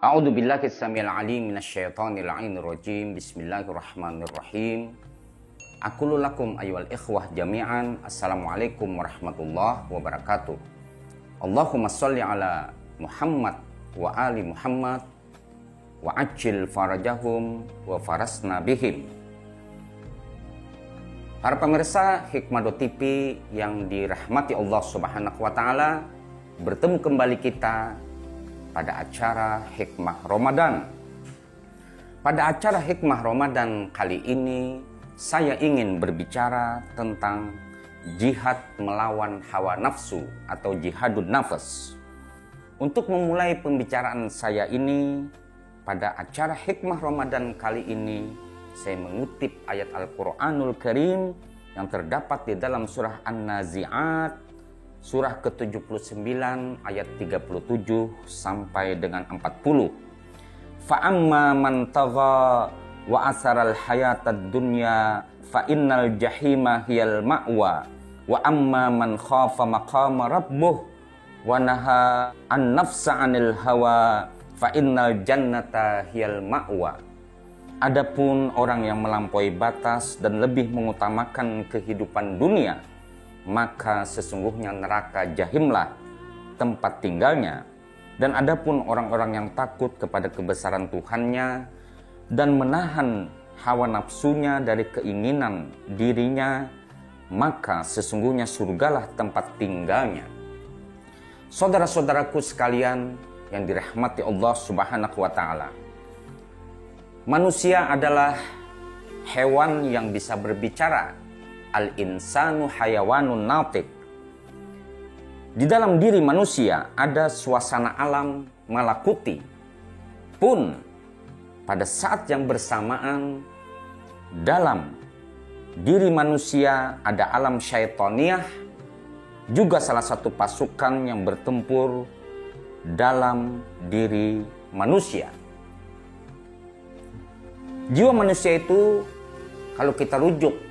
A'udzu billahi samil alim minasyaitonir rajim. Bismillahirrahmanirrahim. Aqulu lakum ayyuhal ikhwah jami'an. Assalamualaikum warahmatullahi wabarakatuh. Allahumma shalli ala Muhammad wa ali Muhammad wa ajil farajahum wa farasna bihim. Para pemirsa Hikmah.TV yang dirahmati Allah Subhanahu wa taala, bertemu kembali kita pada acara Hikmah Ramadan. Pada acara Hikmah Ramadan kali ini, saya ingin berbicara tentang jihad melawan hawa nafsu atau jihadun nafas. Untuk memulai pembicaraan saya ini, pada acara Hikmah Ramadan kali ini, saya mengutip ayat Al-Quranul Karim yang terdapat di dalam surah An-Nazi'at, surah ke-79 ayat 37 sampai dengan 40. Fa'amma man tagha wa asaral hayatad dunya fa innal jahima hiyal ma'wa wa amma man khafa maqama rabbuh wa naha an nafsa 'anil hawa fa innal jannata hiyal ma'wa. Adapun orang yang melampaui batas dan lebih mengutamakan kehidupan dunia, maka sesungguhnya neraka jahimlah tempat tinggalnya. Dan adapun orang-orang yang takut kepada kebesaran Tuhannya dan menahan hawa nafsunya dari keinginan dirinya, maka sesungguhnya surgalah tempat tinggalnya. Saudara-saudaraku sekalian yang dirahmati Allah Subhanahu wa taala, manusia adalah hewan yang bisa berbicara. Al-insanu hayawanun natik. Di dalam diri manusia ada suasana alam malakuti. Pun pada saat yang bersamaan dalam diri manusia ada alam syaitoniah, juga salah satu pasukan yang bertempur dalam diri manusia. Jiwa manusia itu kalau kita rujuk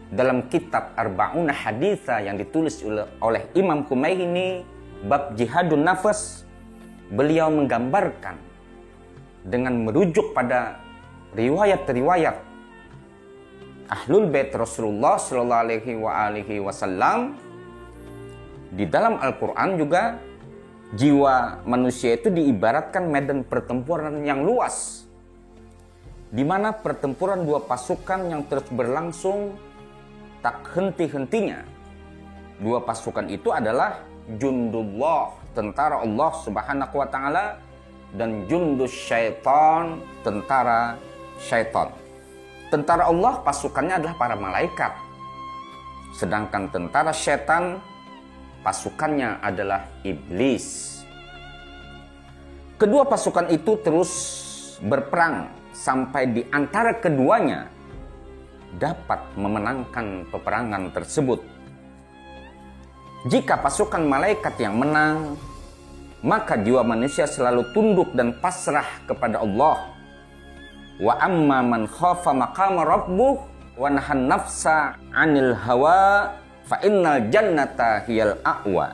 dalam kitab Arba'una Haditha yang ditulis oleh Imam Khomeini, bab jihadun nafas, beliau menggambarkan dengan merujuk pada riwayat-riwayat Ahlul Bait Rasulullah sallallahu alaihi wasallam. Di dalam Al-Qur'an juga jiwa manusia itu diibaratkan medan pertempuran yang luas, di mana pertempuran dua pasukan yang terus berlangsung tak henti-hentinya. Dua pasukan itu adalah jundullah, tentara Allah Subhanahu wa taala, dan jundus syaitan, tentara syaitan. Tentara Allah pasukannya adalah para malaikat, sedangkan tentara syaitan pasukannya adalah iblis. Kedua pasukan itu terus berperang sampai di antara keduanya dapat memenangkan peperangan tersebut. Jika pasukan malaikat yang menang, maka jiwa manusia selalu tunduk dan pasrah kepada Allah. Wa amma man khafa maqama rabbuh wa nahan nafsa 'anil hawa fa innal jannata hiyal a'wa.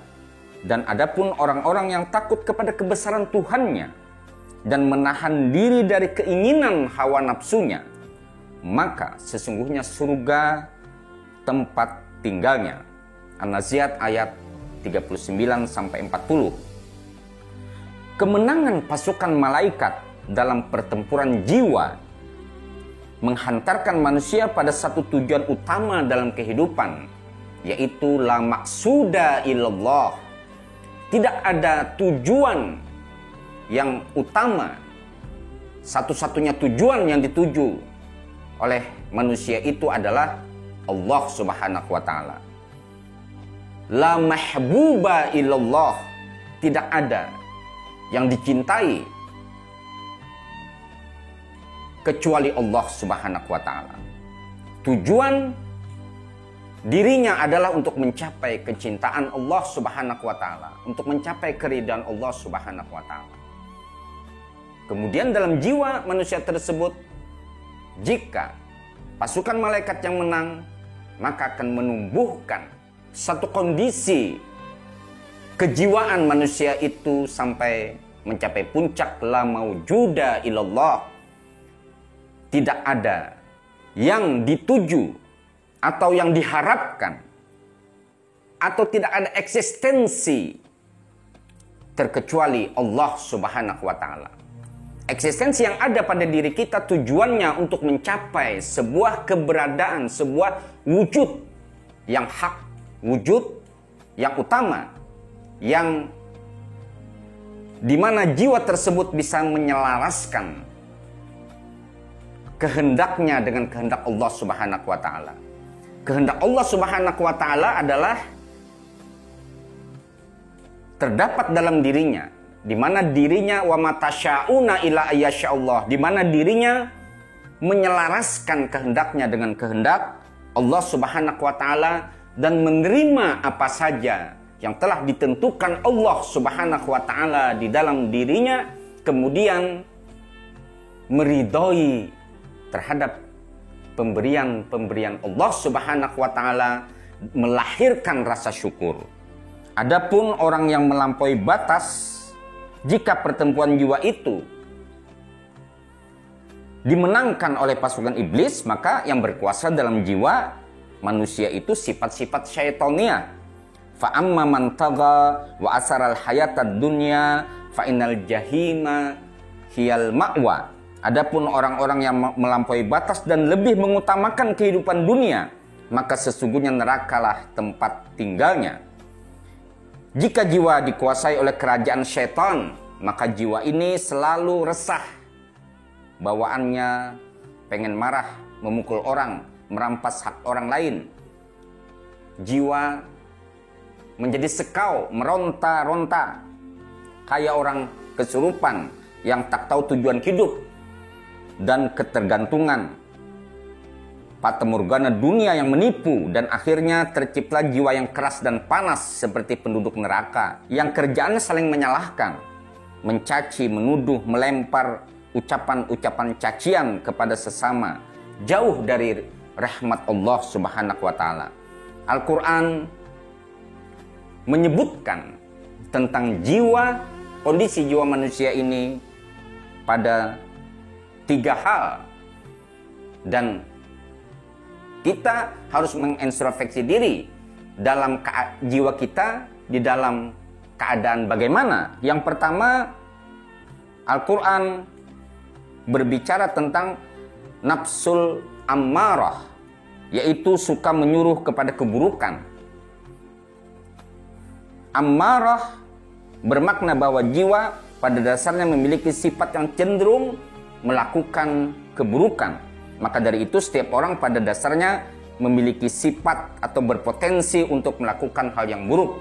Dan adapun orang-orang yang takut kepada kebesaran Tuhannya dan menahan diri dari keinginan hawa nafsunya, maka sesungguhnya surga tempat tinggalnya. An-Nazi'at ayat 39 sampai 40. Kemenangan pasukan malaikat dalam pertempuran jiwa menghantarkan manusia pada satu tujuan utama dalam kehidupan, yaitu la maqsuda illallah. Tidak ada tujuan yang utama, satu-satunya tujuan yang dituju oleh manusia itu adalah Allah Subhanahu wa taala. La mahbuba illallah. Tidak ada yang dicintai kecuali Allah Subhanahu wa taala. Tujuan dirinya adalah untuk mencapai kecintaan Allah Subhanahu wa taala, untuk mencapai keridhaan Allah Subhanahu wa taala. Kemudian dalam jiwa manusia tersebut, jika pasukan malaikat yang menang, maka akan menumbuhkan satu kondisi kejiwaan manusia itu sampai mencapai puncak la maujuda ilallah. Tidak ada yang dituju atau yang diharapkan atau tidak ada eksistensi terkecuali Allah Subhanahu wa taala. Eksistensi yang ada pada diri kita tujuannya untuk mencapai sebuah keberadaan, sebuah wujud yang hak, wujud yang utama, yang dimana jiwa tersebut bisa menyelaraskan kehendaknya dengan kehendak Allah Subhanahu wa taala. Kehendak Allah Subhanahu wa taala adalah terdapat dalam dirinya, di mana dirinya wa matasyauna ila ayyashallah, di mana dirinya menyelaraskan kehendaknya dengan kehendak Allah Subhanahu wa taala dan menerima apa saja yang telah ditentukan Allah Subhanahu wa taala di dalam dirinya, kemudian meridhoi terhadap pemberian-pemberian Allah Subhanahu wa taala, melahirkan rasa syukur. Adapun orang yang melampaui batas, jika pertempuran jiwa itu dimenangkan oleh pasukan iblis, maka yang berkuasa dalam jiwa manusia itu sifat-sifat syaitonia. Fa amma man tagha wa asaral hayatad dunya fa innal jahima hiyal ma'wa. Adapun orang-orang yang melampaui batas dan lebih mengutamakan kehidupan dunia, maka sesungguhnya nerakalah tempat tinggalnya. Jika jiwa dikuasai oleh kerajaan syaitan, maka jiwa ini selalu resah. Bawaannya pengen marah, memukul orang, merampas hak orang lain. Jiwa menjadi sekau, meronta-ronta, kayak orang kesurupan yang tak tahu tujuan hidup dan ketergantungan. Fatamorgana dunia yang menipu, dan akhirnya tercipta jiwa yang keras dan panas seperti penduduk neraka yang kerjaannya saling menyalahkan, mencaci, menuduh, melempar ucapan-ucapan cacian kepada sesama, jauh dari rahmat Allah Subhanahu wa taala. Al-Quran menyebutkan tentang jiwa, kondisi jiwa manusia ini pada 3 hal, dan kita harus mengintrospeksi diri dalam jiwa kita di dalam keadaan bagaimana. Yang pertama, Al-Quran berbicara tentang nafsul ammarah, yaitu suka menyuruh kepada keburukan. Ammarah bermakna bahwa jiwa pada dasarnya memiliki sifat yang cenderung melakukan keburukan. Maka dari itu setiap orang pada dasarnya memiliki sifat atau berpotensi untuk melakukan hal yang buruk.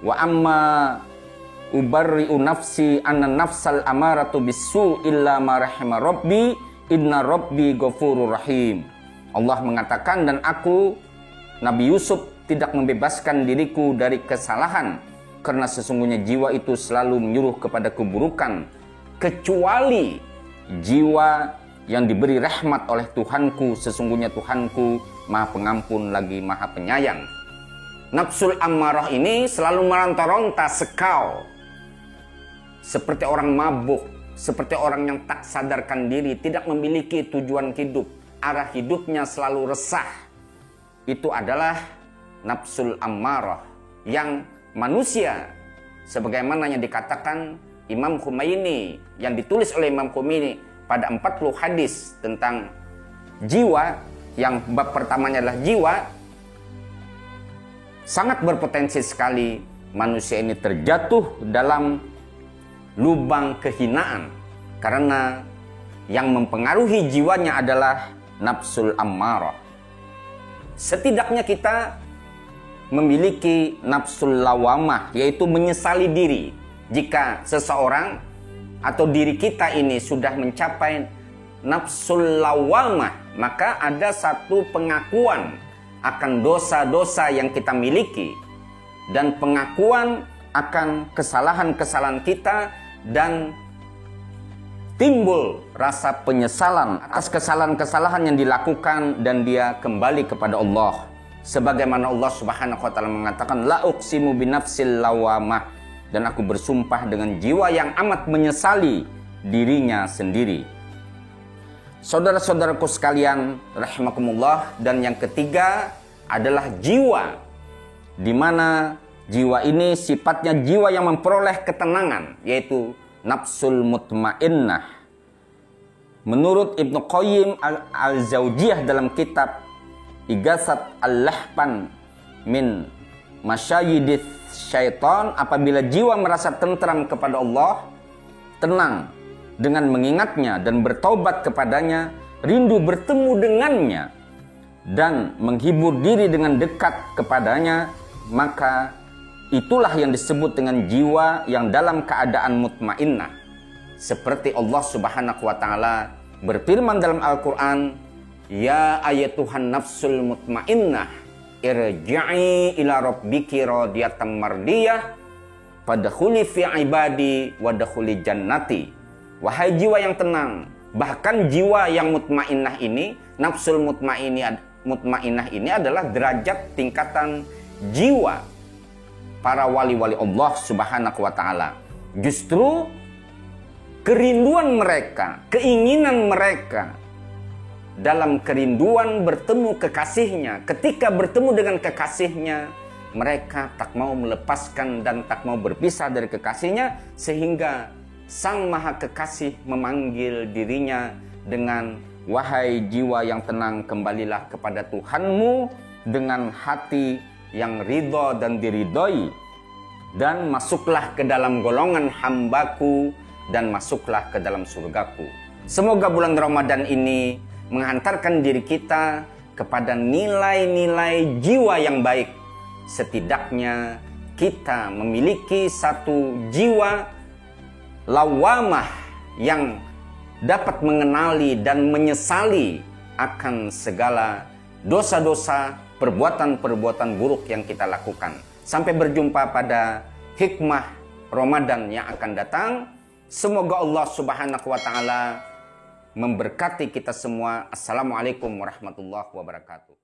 Wa amma ubarri'u nafsi anna nafsal amaratu bisu illa ma rahima rabbi inna rabbi ghafurur rahim. Allah mengatakan, dan aku Nabi Yusuf tidak membebaskan diriku dari kesalahan, karena sesungguhnya jiwa itu selalu menyuruh kepada keburukan, kecuali jiwa yang diberi rahmat oleh Tuhanku. Sesungguhnya Tuhanku Maha Pengampun lagi Maha Penyayang. Nafsul ammarah ini selalu meronta-ronta, sekau, seperti orang mabuk, seperti orang yang tak sadarkan diri, tidak memiliki tujuan hidup, arah hidupnya selalu resah. Itu adalah nafsul ammarah yang manusia, sebagaimana yang dikatakan Imam Khomeini, yang ditulis oleh Imam Khomeini pada 40 hadis tentang jiwa, yang bab pertamanya adalah jiwa. Sangat berpotensi sekali manusia ini terjatuh dalam lubang kehinaan, karena yang mempengaruhi jiwanya adalah nafsul ammarah. Setidaknya kita memiliki nafsul lawamah, yaitu menyesali diri. Jika seseorang atau diri kita ini sudah mencapai nafsul lawamah, maka ada satu pengakuan akan dosa-dosa yang kita miliki, dan pengakuan akan kesalahan-kesalahan kita, dan timbul rasa penyesalan atas kesalahan-kesalahan yang dilakukan, dan dia kembali kepada Allah. Sebagaimana Allah Subhanahu wa taala mengatakan, la uqsimu binafsil lawamah, dan aku bersumpah dengan jiwa yang amat menyesali dirinya sendiri. Saudara-saudaraku sekalian, rahimakumullah, dan yang ketiga adalah jiwa, di mana jiwa ini sifatnya jiwa yang memperoleh ketenangan, yaitu nafsul mutmainnah. Menurut Ibnu Qayyim al-Zawjiyah dalam kitab Ighasat al-Lahfan min Masyayidith Syaitan, apabila jiwa merasa tentram kepada Allah, tenang dengan mengingatnya dan bertaubat kepadanya, rindu bertemu dengannya, dan menghibur diri dengan dekat kepadanya, maka itulah yang disebut dengan jiwa yang dalam keadaan mutmainnah. Seperti Allah Subhanahu wa taala berfirman dalam Al-Qur'an, "Ya ayyatuhan nafsul mutmainnah, irji'i ila rabbiki radiyatan mardiyah, fadkhuli fi ibadi wadkhuli jannati." Wahai jiwa yang tenang, bahkan jiwa yang mutmainnah ini, nafsul mutmainnah ini adalah derajat tingkatan jiwa para wali-wali Allah Subhanahu wa taala. Justru kerinduan mereka, keinginan mereka dalam kerinduan bertemu kekasihnya, ketika bertemu dengan kekasihnya, mereka tak mau melepaskan dan tak mau berpisah dari kekasihnya, sehingga Sang Maha Kekasih memanggil dirinya dengan, "Wahai jiwa yang tenang, kembalilah kepada Tuhanmu dengan hati yang ridho dan diridhoi, dan masuklah ke dalam golongan hambaku, dan masuklah ke dalam surgaku." Semoga bulan Ramadan ini menghantarkan diri kita kepada nilai-nilai jiwa yang baik. Setidaknya kita memiliki satu jiwa lawamah yang dapat mengenali dan menyesali akan segala dosa-dosa, perbuatan-perbuatan buruk yang kita lakukan. Sampai berjumpa pada hikmah Ramadan yang akan datang. Semoga Allah Subhanahu wa taala memberkati kita semua. Assalamualaikum warahmatullahi wabarakatuh.